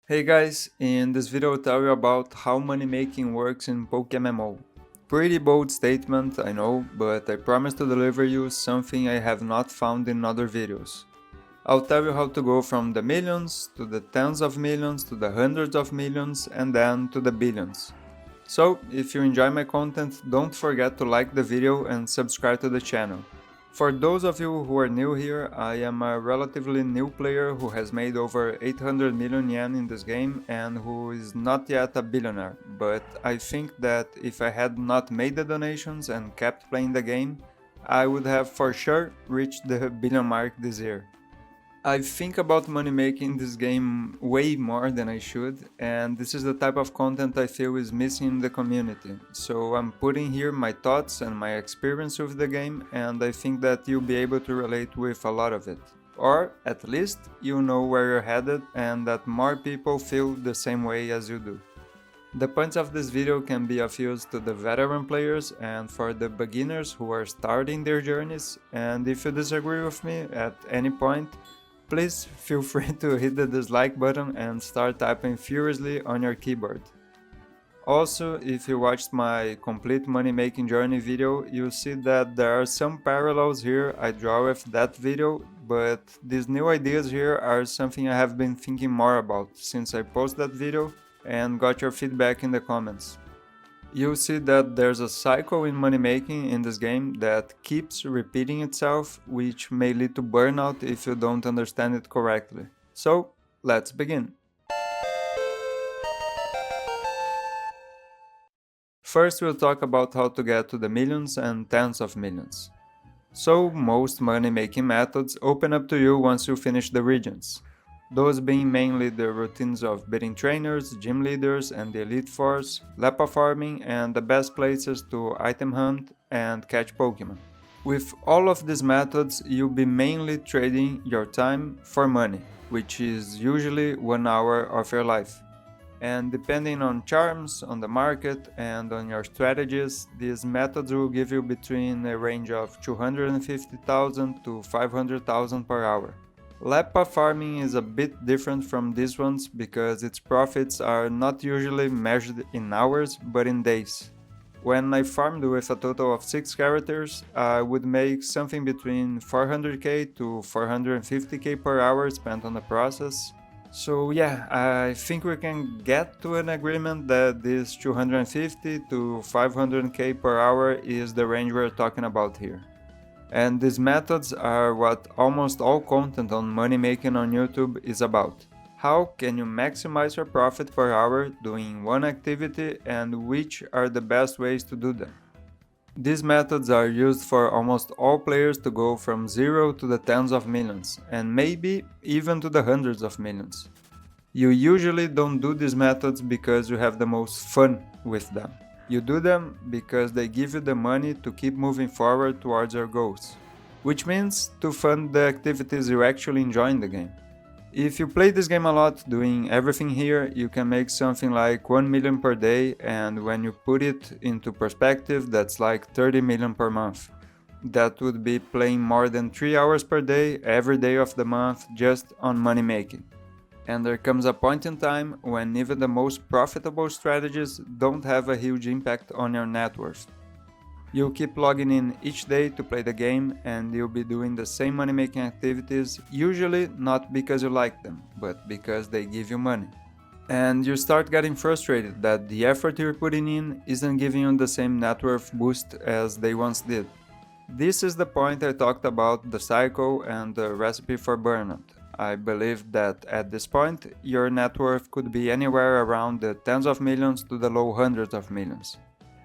Hey guys, in this video I'll tell you about how money making works in PokeMMO. Pretty bold statement, I know, but I promise to deliver you something I have not found in other videos. I'll tell you how to go from the millions, to the tens of millions, to the hundreds of millions, and then to the billions. So, if you enjoy my content, don't forget to like the video and subscribe to the channel. For those of you who are new here, I am a relatively new player who has made over 800 million yen in this game and who is not yet a billionaire, but I think that if I had not made the donations and kept playing the game, I would have for sure reached the billion mark this year. I think about money making this game way more than I should, and this is the type of content I feel is missing in the community. So I'm putting here my thoughts and my experience with the game, and I think that you'll be able to relate with a lot of it. Or at least you know where you're headed and that more people feel the same way as you do. The points of this video can be of use to the veteran players and for the beginners who are starting their journeys, and if you disagree with me at any point, please feel free to hit the dislike button and start typing furiously on your keyboard. Also, if you watched my complete money making journey video, you'll see that there are some parallels here I draw with that video, but these new ideas here are something I have been thinking more about since I posted that video and got your feedback in the comments. You'll see that there's a cycle in money making in this game that keeps repeating itself, which may lead to burnout if you don't understand it correctly. So, let's begin. First, we'll talk about how to get to the millions and tens of millions. So, most money making methods open up to you once you finish the regions. Those being mainly the routines of beating trainers, gym leaders and the elite force, Lepa farming and the best places to item hunt and catch Pokemon. With all of these methods, you'll be mainly trading your time for money, which is usually 1 hour of your life. And depending on charms, on the market and on your strategies, these methods will give you between a range of 250,000 to 500,000 per hour. Lepa farming is a bit different from these ones because its profits are not usually measured in hours but in days. When I farmed with a total of 6 characters, I would make something between 400k to 450k per hour spent on the process. So yeah, I think we can get to an agreement that this 250 to 500k per hour is the range we're talking about here. And these methods are what almost all content on money making on YouTube is about. How can you maximize your profit per hour doing one activity and which are the best ways to do them? These methods are used for almost all players to go from 0 to the tens of millions and maybe even to the hundreds of millions. You usually don't do these methods because you have the most fun with them. You do them because they give you the money to keep moving forward towards your goals, which means to fund the activities you actually enjoy in the game. If you play this game a lot doing everything here, you can make something like 1 million per day, and when you put it into perspective, that's like 30 million per month. That would be playing more than 3 hours per day every day of the month just on money making. And there comes a point in time when even the most profitable strategies don't have a huge impact on your net worth. You'll keep logging in each day to play the game and you'll be doing the same money making activities, usually not because you like them, but because they give you money. And you start getting frustrated that the effort you're putting in isn't giving you the same net worth boost as they once did. This is the point I talked about the cycle and the recipe for burnout. I believe that at this point, your net worth could be anywhere around the tens of millions to the low hundreds of millions.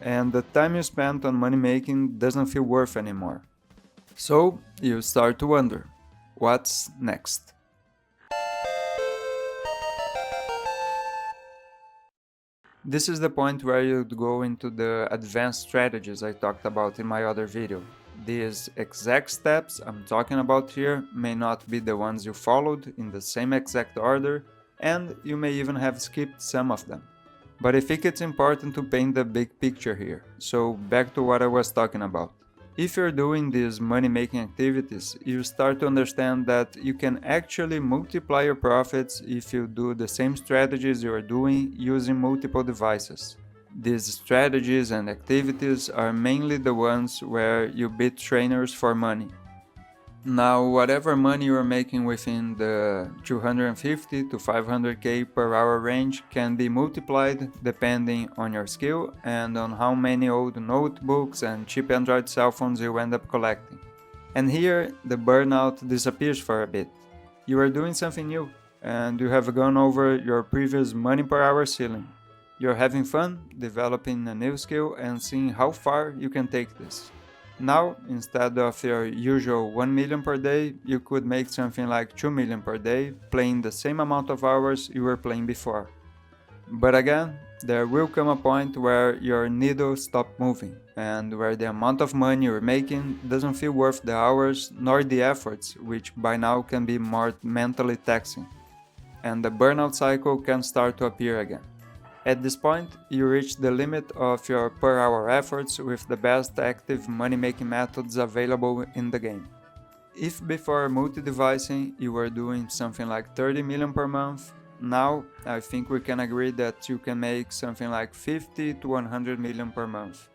And the time you spent on money making doesn't feel worth anymore. So you start to wonder, what's next? This is the point where you'd go into the advanced strategies I talked about in my other video. These exact steps I'm talking about here may not be the ones you followed in the same exact order, and you may even have skipped some of them. But I think it's important to paint the big picture here, so back to what I was talking about. If you're doing these money-making activities, you start to understand that you can actually multiply your profits if you do the same strategies you are doing using multiple devices. These strategies and activities are mainly the ones where you beat trainers for money. Now, whatever money you are making within the 250 to 500k per hour range can be multiplied depending on your skill and on how many old notebooks and cheap Android cell phones you end up collecting. And here, the burnout disappears for a bit. You are doing something new, and you have gone over your previous money per hour ceiling. You're having fun, developing a new skill, and seeing how far you can take this. Now, instead of your usual 1 million per day, you could make something like 2 million per day, playing the same amount of hours you were playing before. But again, there will come a point where your needle stops moving, and where the amount of money you're making doesn't feel worth the hours nor the efforts, which by now can be more mentally taxing. And the burnout cycle can start to appear again. At this point, you reach the limit of your per hour efforts with the best active money-making methods available in the game. If before multi-devicing you were doing something like 30 million per month, now I think we can agree that you can make something like 50 to 100 million per month.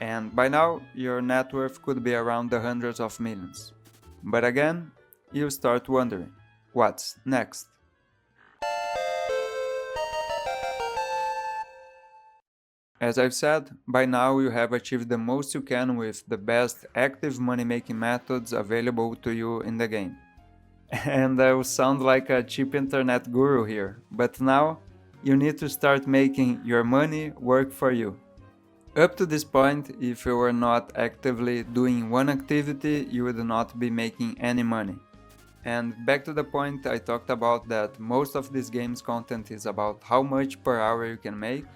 And by now, your net worth could be around the hundreds of millions. But again, you start wondering, what's next? As I've said, by now you have achieved the most you can with the best active money-making methods available to you in the game. And I will sound like a cheap internet guru here, but now you need to start making your money work for you. Up to this point, if you were not actively doing one activity, you would not be making any money. And back to the point I talked about, that most of this game's content is about how much per hour you can make,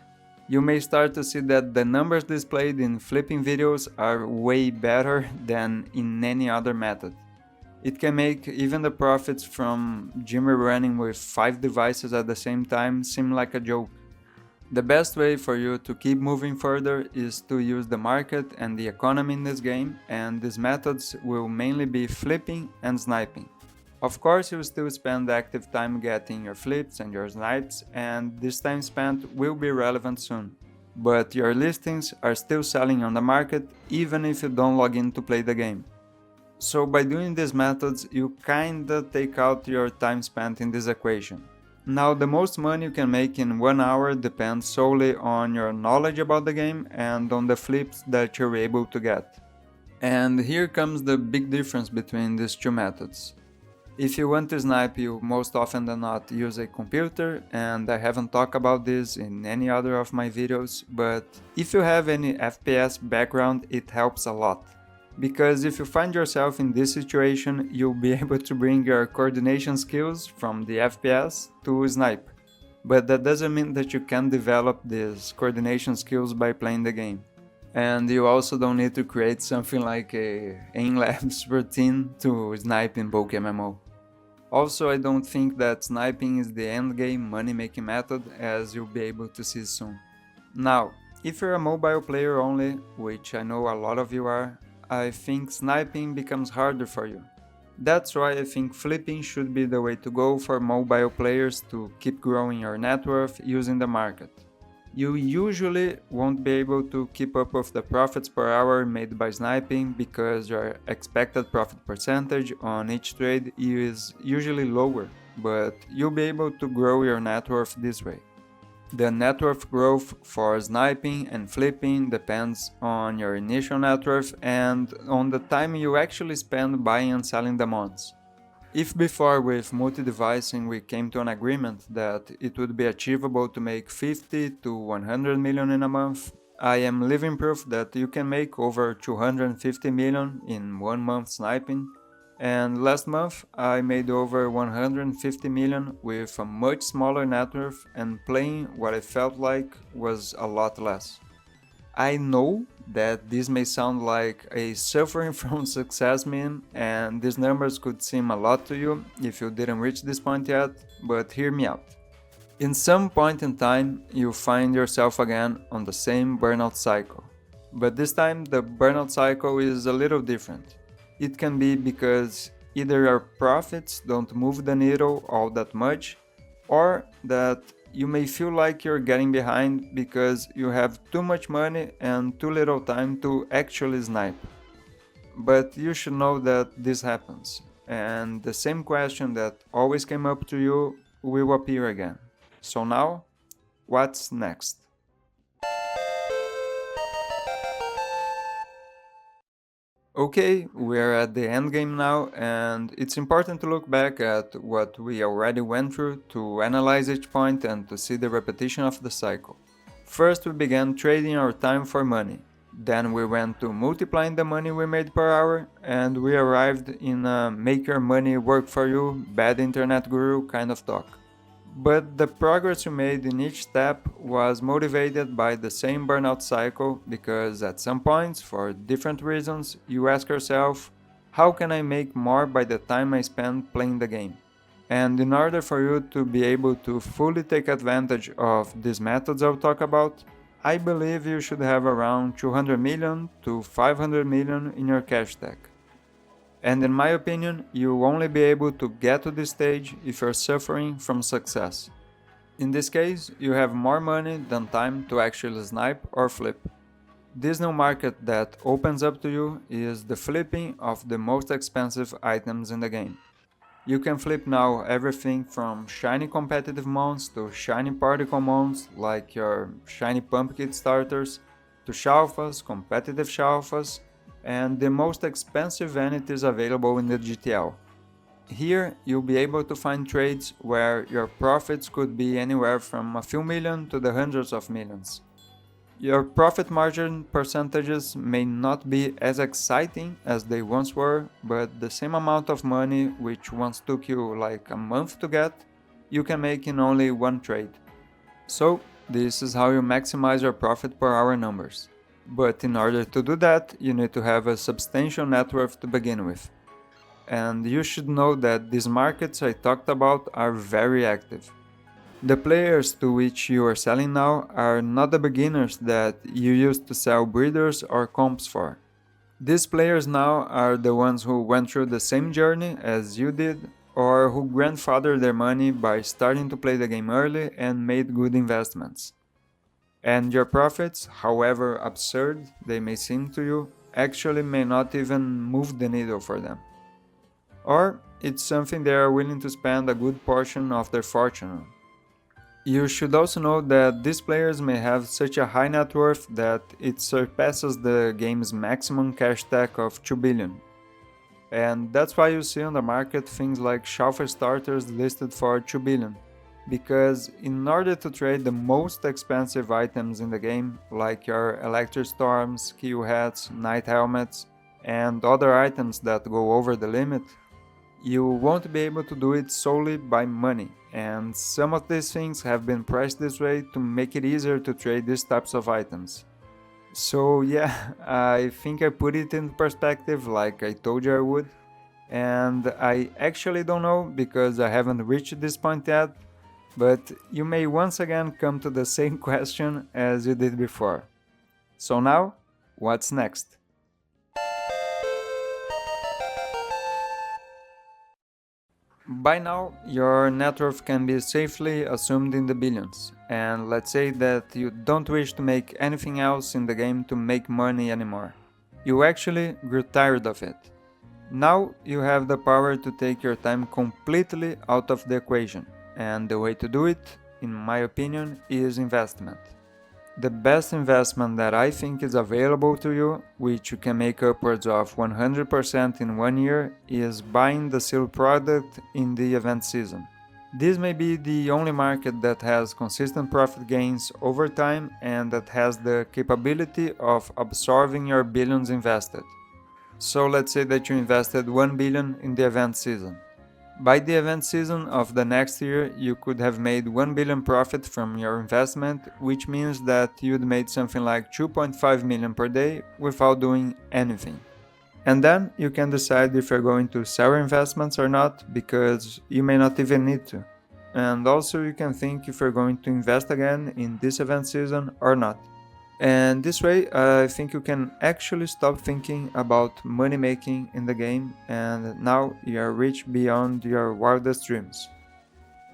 you may start to see that the numbers displayed in flipping videos are way better than in any other method. It can make even the profits from Jimmy running with 5 devices at the same time seem like a joke. The best way for you to keep moving further is to use the market and the economy in this game, and these methods will mainly be flipping and sniping. Of course, you'll still spend active time getting your flips and your snipes, and this time spent will be relevant soon. But your listings are still selling on the market even if you don't log in to play the game. So by doing these methods, you kinda take out your time spent in this equation. Now, the most money you can make in 1 hour depends solely on your knowledge about the game and on the flips that you're able to get. And here comes the big difference between these two methods. If you want to snipe, you most often than not use a computer, and I haven't talked about this in any other of my videos, but if you have any FPS background, it helps a lot. Because if you find yourself in this situation, you'll be able to bring your coordination skills from the FPS to snipe. But that doesn't mean that you can develop these coordination skills by playing the game. And you also don't need to create something like a aim-labs routine to snipe in PokeMMO. Also, I don't think that sniping is the endgame money-making method, as you'll be able to see soon. Now, if you're a mobile player only, which I know a lot of you are, I think sniping becomes harder for you. That's why I think flipping should be the way to go for mobile players to keep growing your net worth using the market. You usually won't be able to keep up with the profits per hour made by sniping because your expected profit percentage on each trade is usually lower, but you'll be able to grow your net worth this way. The net worth growth for sniping and flipping depends on your initial net worth and on the time you actually spend buying and selling the mods. If before with multi-devicing we came to an agreement that it would be achievable to make 50 to 100 million in a month, I am living proof that you can make over 250 million in 1 month sniping, and last month I made over 150 million with a much smaller net worth and playing what I felt like was a lot less. I know that this may sound like a suffering from success meme, and these numbers could seem a lot to you if you didn't reach this point yet, but hear me out. In some point in time, you find yourself again on the same burnout cycle. But this time the burnout cycle is a little different. It can be because either your profits don't move the needle all that much, or that you may feel like you're getting behind because you have too much money and too little time to actually snipe. But you should know that this happens, and the same question that always came up to you will appear again. So now, what's next? Okay, we're at the end game now, and it's important to look back at what we already went through to analyze each point and to see the repetition of the cycle. First, we began trading our time for money. Then we went to multiplying the money we made per hour, and we arrived in a make your money work for you, bad internet guru kind of talk. But the progress you made in each step was motivated by the same burnout cycle because at some points, for different reasons, you ask yourself, how can I make more by the time I spend playing the game? And in order for you to be able to fully take advantage of these methods I'll talk about, I believe you should have around 200 million to 500 million in your cash stack. And in my opinion, you'll only be able to get to this stage if you're suffering from success. In this case, you have more money than time to actually snipe or flip. This new market that opens up to you is the flipping of the most expensive items in the game. You can flip now everything from shiny competitive mons to shiny particle mons like your shiny pumpkin starters, to shalfas, competitive shalfas, and the most expensive vanities available in the GTL. Here you'll be able to find trades where your profits could be anywhere from a few million to the hundreds of millions. Your profit margin percentages may not be as exciting as they once were, but the same amount of money which once took you like a month to get, you can make in only one trade. So this is how you maximize your profit per hour numbers. But in order to do that, you need to have a substantial net worth to begin with. And you should know that these markets I talked about are very active. The players to which you are selling now are not the beginners that you used to sell breeders or comps for. These players now are the ones who went through the same journey as you did, or who grandfathered their money by starting to play the game early and made good investments. And your profits, however absurd they may seem to you, actually may not even move the needle for them. Or it's something they are willing to spend a good portion of their fortune on. You should also know that these players may have such a high net worth that it surpasses the game's maximum cash stack of 2 billion. And that's why you see on the market things like Shalfer starters listed for 2 billion. Because in order to trade the most expensive items in the game, like your electric storms, kill hats, night helmets, and other items that go over the limit, you won't be able to do it solely by money, and some of these things have been priced this way to make it easier to trade these types of items. So yeah, I think I put it in perspective like I told you I would, and I actually don't know because I haven't reached this point yet, but you may once again come to the same question as you did before. So now, what's next? By now, your net worth can be safely assumed in the billions, and let's say that you don't wish to make anything else in the game to make money anymore. You actually grew tired of it. Now you have the power to take your time completely out of the equation, and the way to do it, in my opinion, is investment. The best investment that I think is available to you, which you can make upwards of 100% in 1 year, is buying the sealed product in the event season. This may be the only market that has consistent profit gains over time and that has the capability of absorbing your billions invested. So let's say that you invested 1 billion in the event season. By the event season of the next year, you could have made 1 billion profit from your investment, which means that you'd made something like 2.5 million per day without doing anything. And then you can decide if you're going to sell your investments or not, because you may not even need to. And also you can think if you're going to invest again in this event season or not. And this way, I think you can actually stop thinking about money making in the game, and now you are rich beyond your wildest dreams.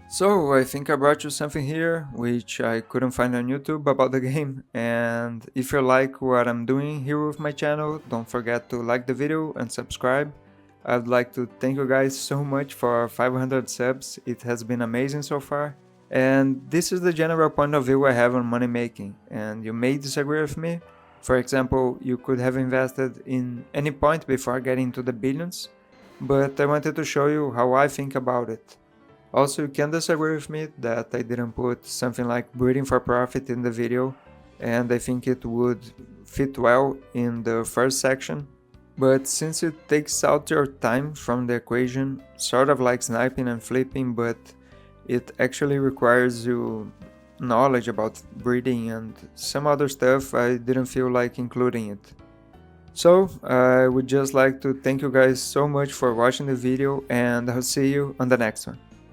So I think I brought you something here which I couldn't find on YouTube about the game, and if you like what I'm doing here with my channel, don't forget to like the video and subscribe. I'd like to thank you guys so much for 500 subs, it has been amazing so far. And this is the general point of view I have on money making, and you may disagree with me. For example, you could have invested in any point before getting to the billions, but I wanted to show you how I think about it. Also, you can disagree with me that I didn't put something like breeding for profit in the video, and I think it would fit well in the first section. But since it takes out your time from the equation, sort of like sniping and flipping, but it actually requires you knowledge about breeding and some other stuff, I didn't feel like including it. So I would just like to thank you guys so much for watching the video, and I'll see you on the next one.